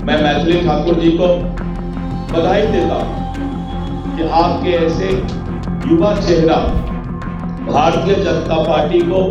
मैं मैथिली ठाकुर जी को बधाई देता हूं कि आपके ऐसे युवा चेहरा भारतीय जनता पार्टी को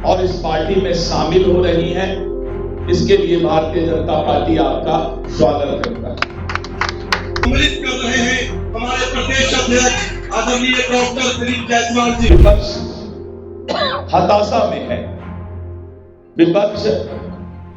और इस पार्टी में शामिल हो रही हैं। इसके लिए भारतीय जनता पार्टी आपका स्वागत करता है। सम्मिलित कर रहे हैं हमारे प्रदेश अध्यक्ष आदरणीय डॉक्टर दिलीप जायसवाल जी। विपक्ष हताशा में है, विपक्ष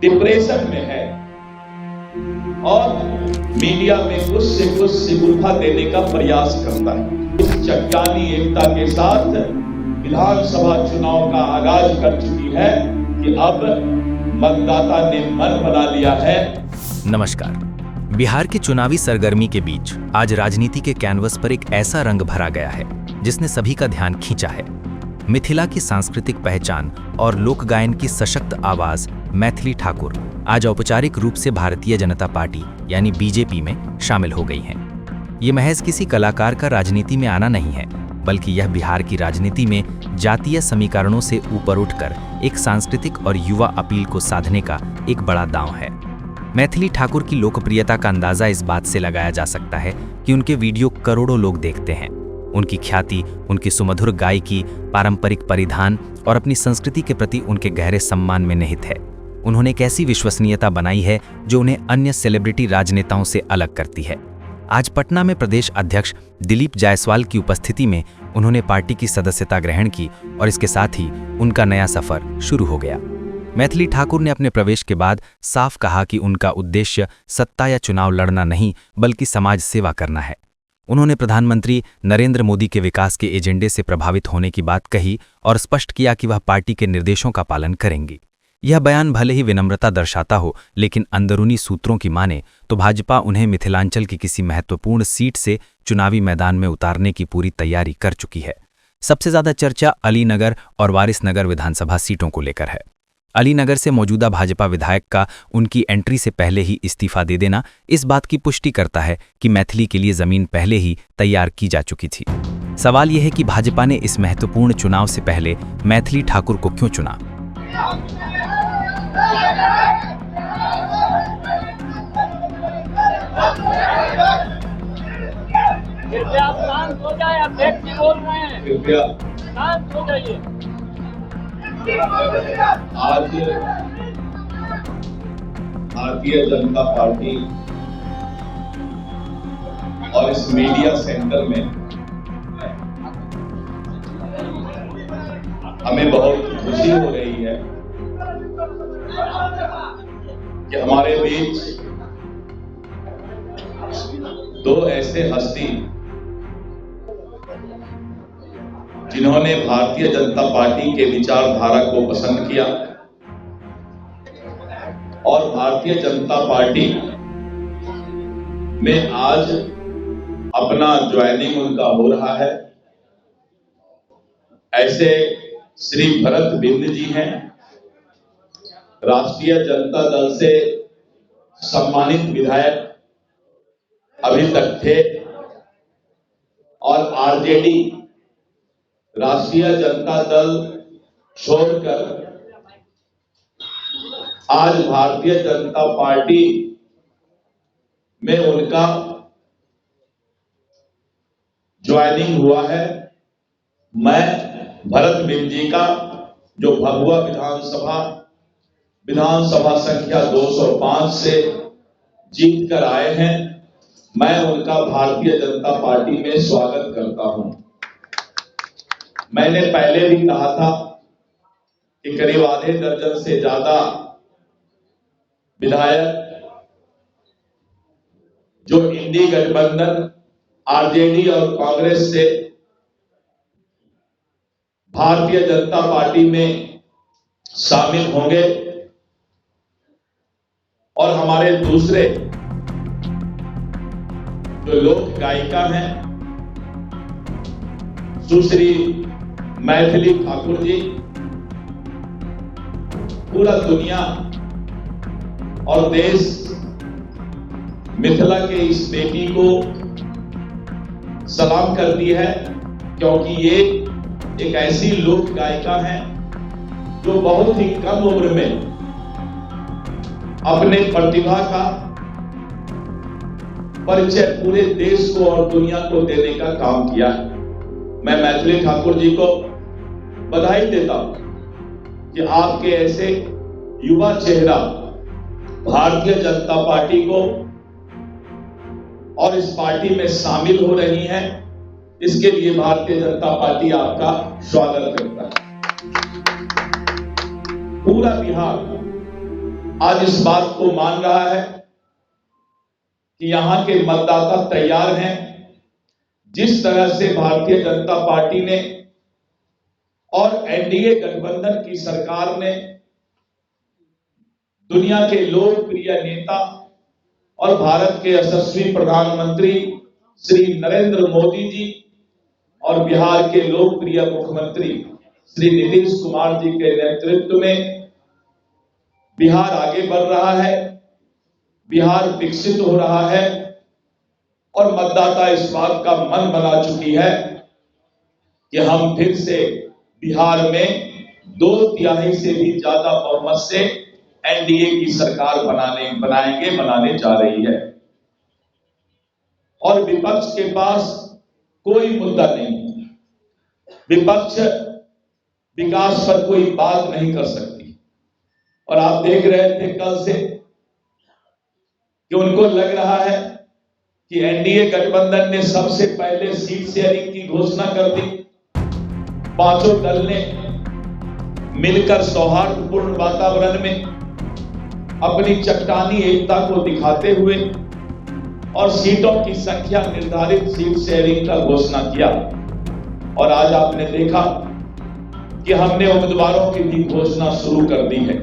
डिप्रेशन में है और मीडिया में कुछ से कुछ शिकूफा देने का प्रयास करता है। इस चट्टानी एकता के साथ विधानसभा चुनाव का आगाज कर चुकी है कि अब मतदाता ने मन बना लिया है। नमस्कार। बिहार की चुनावी सरगर्मी के बीच आज राजनीति के कैनवस पर एक ऐसा रंग भरा गया है जिसने सभी का ध्यान खींचा है। मिथिला की सांस्कृतिक पहचान और लोक गायन की सशक्त आवाज मैथिली ठाकुर आज औपचारिक रूप से भारतीय जनता पार्टी यानी बीजेपी में शामिल हो गई हैं। ये महज किसी कलाकार का राजनीति में आना नहीं है, बल्कि यह बिहार की राजनीति में जातीय समीकरणों से ऊपर उठकर एक सांस्कृतिक और युवा अपील को साधने का एक बड़ा दांव है। मैथिली ठाकुर की लोकप्रियता का अंदाजा इस बात से लगाया जा सकता है कि उनके वीडियो करोड़ों लोग देखते हैं। उनकी ख्याति, उनकी सुमधुर गायकी, पारंपरिक परिधान और अपनी संस्कृति के प्रति उनके गहरे सम्मान में निहित है। उन्होंने एक ऐसी विश्वसनीयता बनाई है जो उन्हें अन्य सेलिब्रिटी राजनेताओं से अलग करती है। आज पटना में प्रदेश अध्यक्ष दिलीप जायसवाल की उपस्थिति में उन्होंने पार्टी की सदस्यता ग्रहण की और इसके साथ ही उनका नया सफर शुरू हो गया। मैथिली ठाकुर ने अपने प्रवेश के बाद साफ कहा कि उनका उद्देश्य सत्ता या चुनाव लड़ना नहीं, बल्कि समाज सेवा करना है। उन्होंने प्रधानमंत्री नरेंद्र मोदी के विकास के एजेंडे से प्रभावित होने की बात कही और स्पष्ट किया कि वह पार्टी के निर्देशों का पालन करेंगी। यह बयान भले ही विनम्रता दर्शाता हो, लेकिन अंदरूनी सूत्रों की माने तो भाजपा उन्हें मिथिलांचल की किसी महत्वपूर्ण सीट से चुनावी मैदान में उतारने की पूरी तैयारी कर चुकी है। सबसे ज्यादा चर्चा अलीनगर और वारिसनगर विधानसभा सीटों को लेकर है। अलीनगर से मौजूदा भाजपा विधायक का उनकी एंट्री से पहले ही इस्तीफा दे देना इस बात की पुष्टि करता है कि मैथिली के लिए जमीन पहले ही तैयार की जा चुकी थी। सवाल यह है कि भाजपा ने इस महत्वपूर्ण चुनाव से पहले मैथिली ठाकुर को क्यों चुना। कृपया आप शांत हो जाए, अध्यक्ष जी बोल रहे हैं, कृपया शांत हो जाइए। आज भारतीय जनता पार्टी और इस मीडिया सेंटर में हमें बहुत खुशी हो रही है कि हमारे बीच दो ऐसे हस्ती जिन्होंने भारतीय जनता पार्टी के विचारधारा को पसंद किया और भारतीय जनता पार्टी में आज अपना ज्वाइनिंग उनका हो रहा है। ऐसे श्री भरत बिंद जी हैं, राष्ट्रीय जनता दल से सम्मानित विधायक अभी तक थे और आरजेडी राष्ट्रीय जनता दल छोड़कर आज भारतीय जनता पार्टी में उनका ज्वाइनिंग हुआ है। मैं भरत बिंद जी का जो भभुआ विधानसभा संख्या 205 से जीत कर आए हैं, मैं उनका भारतीय जनता पार्टी में स्वागत करता हूं। मैंने पहले भी कहा था कि करीब आधे दर्जन से ज्यादा विधायक जो इंडी गठबंधन आरजेडी और कांग्रेस से भारतीय जनता पार्टी में शामिल होंगे और हमारे दूसरे जो लोक गायिका हैं सुश्री मैथिली ठाकुर जी, पूरा दुनिया और देश मिथिला के इस बेटी को सलाम करती है, क्योंकि ये एक ऐसी लोक गायिका है जो बहुत ही कम उम्र में अपने प्रतिभा का परिचय पूरे देश को और दुनिया को देने का काम किया है। मैं मैथिली ठाकुर जी को बधाई देता हूं कि आपके ऐसे युवा चेहरा भारतीय जनता पार्टी को और इस पार्टी में शामिल हो रही हैं। इसके लिए भारतीय जनता पार्टी आपका स्वागत करता है। पूरा बिहार आज इस बात को मान रहा है कि यहां के मतदाता तैयार हैं। जिस तरह से भारतीय जनता पार्टी ने और एनडीए गठबंधन की सरकार ने दुनिया के लोकप्रिय नेता और भारत के यशस्वी प्रधानमंत्री श्री नरेंद्र मोदी जी और बिहार के लोकप्रिय मुख्यमंत्री श्री नीतीश कुमार जी के नेतृत्व में बिहार आगे बढ़ रहा है, बिहार विकसित हो रहा है और मतदाता इस बात का मन बना चुकी है कि हम फिर से बिहार में 2/3 से भी ज्यादा बहुमत से एनडीए की सरकार बनाने जा रही है। और विपक्ष के पास कोई मुद्दा नहीं, विपक्ष विकास पर कोई बात नहीं कर सकती। और आप देख रहे थे कल से कि उनको लग रहा है कि एनडीए गठबंधन ने सबसे पहले सीट शेयरिंग की घोषणा कर दी। पांचों दल ने मिलकर सौहार्दपूर्ण वातावरण में अपनी चट्टानी एकता को दिखाते हुए और सीटों की संख्या निर्धारित सीट शेयरिंग का घोषणा किया। और आज आपने देखा कि हमने उम्मीदवारों की भी घोषणा शुरू कर दी है।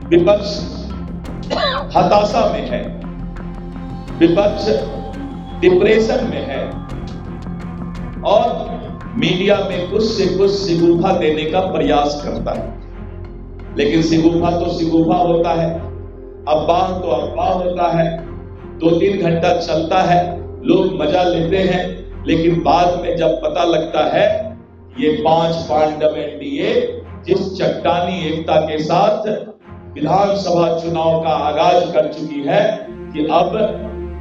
विपक्ष हताशा में है, विपक्ष डिप्रेशन में है और मीडिया में कुछ से कुछ सिगुफा देने का प्रयास करता है। लेकिन सिगुफा तो सिगुफा होता है, अफवाह तो अफवाह होता है। 2-3 घंटा चलता है, लोग मजा लेते हैं, लेकिन बाद में जब पता लगता है ये 5 पांडव एनडीए जिस चट्टानी एकता के साथ विधानसभा चुनाव का आगाज कर चुकी है कि अब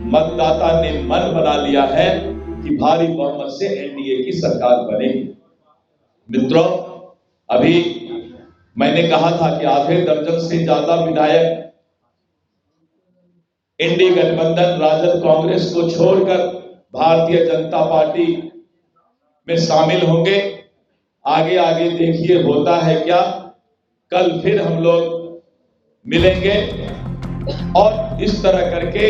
मतदाता ने मन बना लिया है कि भारी बहुमत से एनडीए की सरकार बनेगी। मित्रों, अभी मैंने कहा था कि आधे दर्जन से ज्यादा विधायक इंडी गठबंधन राजद कांग्रेस को छोड़कर भारतीय जनता पार्टी में शामिल होंगे। आगे आगे देखिए होता है क्या। कल फिर हम लोग मिलेंगे और इस तरह करके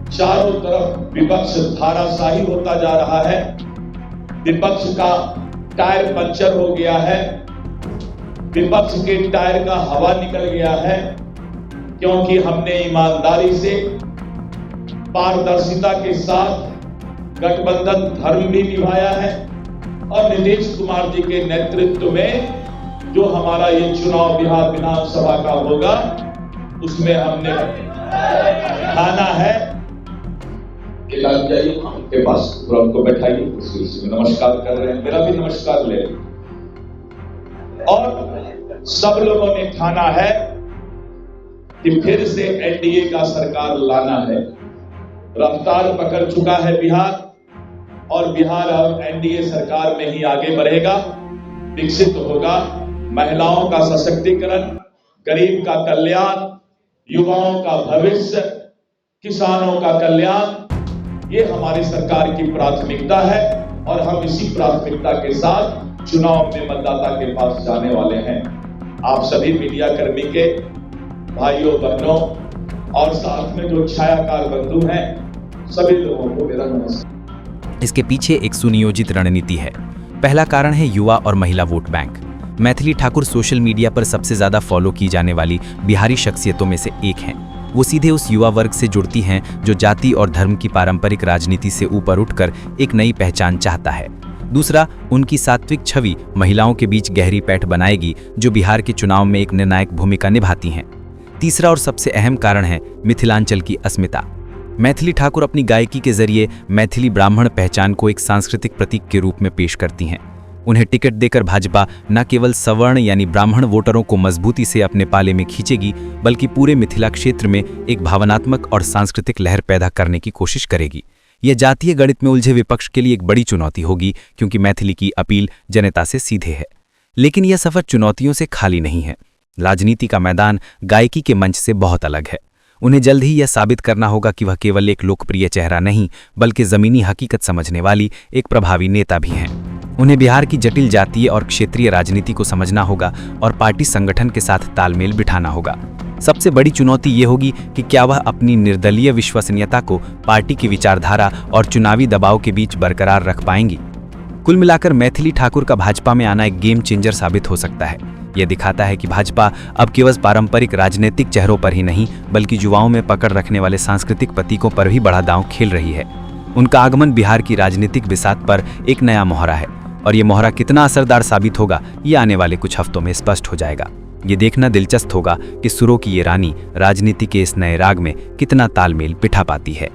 चारों तरफ विपक्ष धाराशाही होता जा रहा है। विपक्ष का टायर पंचर हो गया है, विपक्ष के टायर का हवा निकल गया है, क्योंकि हमने ईमानदारी से पारदर्शिता के साथ गठबंधन धर्म भी निभाया है और नीतीश कुमार जी के नेतृत्व में जो हमारा ये चुनाव बिहार विधानसभा का होगा उसमें हमने ठाना है। जाइए उनके पास, उनको बैठाइए, नमस्कार कर रहे हैं, मेरा भी नमस्कार ले। और सब लोगों ने ठाना है कि फिर से एनडीए का सरकार लाना है। रफ्तार पकड़ चुका है बिहार और बिहार अब एनडीए सरकार में ही आगे बढ़ेगा, विकसित होगा। महिलाओं का सशक्तिकरण, गरीब का कल्याण, युवाओं का भविष्य, किसानों का कल्याण, ये हमारी सरकार की प्राथमिकता है और हम इसी प्राथमिकता के साथ चुनाव में मतदाता के पास जाने वाले हैं। आप सभी मीडिया कर्मी के भाइयों बहनों और साथ में जो छायाकार बंधु हैं, सभी लोगों को मेरा नमस्कार। इसके पीछे एक सुनियोजित रणनीति है। पहला कारण है युवा और महिला vote bank. Maithili Thakur social media पर सबसे ज़्यादा फॉलो की जाने वाली बिहारी शख्सियतों में से एक हैं। वो सीधे उस युवा वर्ग से जुड़ती हैं जो जाति और धर्म की पारंपरिक राजनीति से ऊपर उठकर एक नई पहचान चाहता है। दूसरा, उनकी सात्विक छवि महिलाओं के बीच गहरी पैठ बनाएगी जो बिहार के चुनाव में एक निर्णायक भूमिका निभाती हैं। तीसरा और सबसे अहम कारण है मिथिलांचल की अस्मिता। मैथिली ठाकुर अपनी गायकी के जरिए मैथिली ब्राह्मण पहचान को एक सांस्कृतिक प्रतीक के रूप में पेश करती हैं। उन्हें टिकट देकर भाजपा न केवल सवर्ण यानी ब्राह्मण वोटरों को मजबूती से अपने पाले में खींचेगी, बल्कि पूरे मिथिला क्षेत्र में एक भावनात्मक और सांस्कृतिक लहर पैदा करने की कोशिश करेगी। यह जातीय गणित में उलझे विपक्ष के लिए एक बड़ी चुनौती होगी, क्योंकि मैथिली की अपील जनता से सीधे है। लेकिन यह सफर चुनौतियों से खाली नहीं है। राजनीति का मैदान गायकी के मंच से बहुत अलग है। उन्हें जल्द ही यह साबित करना होगा कि वह केवल एक लोकप्रिय चेहरा नहीं, बल्कि जमीनी हकीकत समझने वाली एक प्रभावी नेता भी हैं। उन्हें बिहार की जटिल जातीय और क्षेत्रीय राजनीति को समझना होगा और पार्टी संगठन के साथ तालमेल बिठाना होगा। सबसे बड़ी चुनौती ये होगी कि क्या वह अपनी निर्दलीय विश्वसनीयता को पार्टी की विचारधारा और चुनावी दबाव के बीच बरकरार रख पाएंगी। कुल मिलाकर मैथिली ठाकुर का भाजपा में आना एक गेम चेंजर साबित हो सकता है। यह दिखाता है कि भाजपा अब केवल पारंपरिक राजनीतिक चेहरों पर ही नहीं, बल्कि युवाओं में पकड़ रखने वाले सांस्कृतिक प्रतीकों पर भी बड़ा दांव खेल रही है। उनका आगमन बिहार की राजनीतिक बिसात पर एक नया मोहरा है, और ये मोहरा कितना असरदार साबित होगा, ये आने वाले कुछ हफ्तों में स्पष्ट हो जाएगा। ये देखना दिलचस्प होगा कि सुरों की ये रानी राजनीति के इस नए राग में कितना तालमेल बिठा पाती है।